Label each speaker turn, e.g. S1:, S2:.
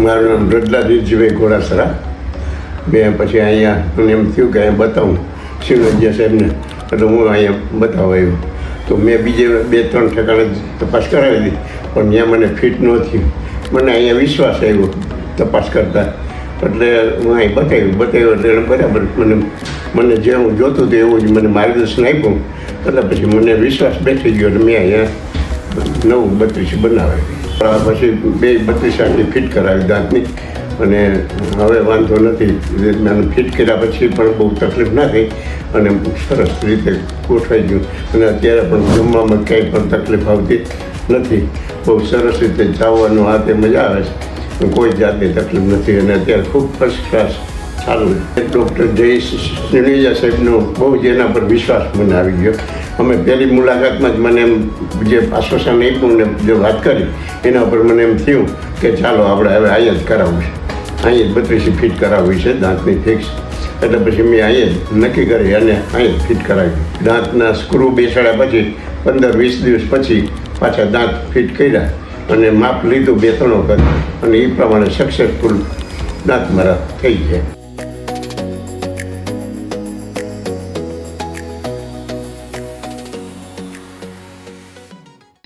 S1: મારું નામ રડલા રીતજીભાઈ ઘોડાસરા. મેં પછી અહીંયા મને એમ થયું કે અહીંયા બતાવું શિવનજીયા સાહેબને, એટલે હું અહીંયા બતાવવા આવ્યો. તો મેં બીજે 2-3 ઠેકાણે તપાસ કરાવી હતી, પણ ત્યાં મને ફિટ ન થયું. મને અહીંયા વિશ્વાસ આવ્યો તપાસ કરતાં, એટલે હું અહીં બતાવ્યું એટલે એણે બરાબર મને જે હું જોતું હતું એવું જ મને માર્ગદર્શન આપ્યું. એટલે પછી મને વિશ્વાસ બેઠી ગયો એટલે મેં અહીંયા નવું 32 બનાવી. પછી 2 32 ફિટ કરાવી દાંતની, અને હવે વાંધો નથી. મને ફિટ કર્યા પછી પણ બહુ તકલીફ ના થઈ અને સરસ રીતે ગોઠવાઈ ગયું. અને અત્યારે પણ જમવામાં ક્યાંય પણ તકલીફ આવતી નથી. બહુ સરસ રીતે ચાવવાનું આ તે મજા આવે છે, કોઈ જાતની તકલીફ નથી. અને અત્યારે ખૂબ ફર્સ્ટ ક્લાસ ચાલુ. ડૉક્ટર જયેશભાઈ સાહેબનો બહુ જ એના પર વિશ્વાસ મને આવી ગયો. અમે પહેલી મુલાકાતમાં જ મને એમ જે આશ્વાસન આપ્યું ને જે વાત કરી એના ઉપર મને એમ થયું કે ચાલો આપણે હવે અહીંયા જ કરાવવું છે, અહીંયા જ 32 ફિટ કરાવવી છે દાંતની ફિક્સ. એટલે પછી મેં અહીંયા જ નક્કી કરી અને અહીંયા જ ફિટ કરાવી. દાંતના સ્ક્રૂ બેસાડ્યા પછી 15-20 દિવસ પછી પાછા દાંત ફિટ કર્યા અને માપ લીધું 2-3 વખત, અને એ પ્રમાણે સક્સેસફુલ દાંત મારા થઈ ગયા.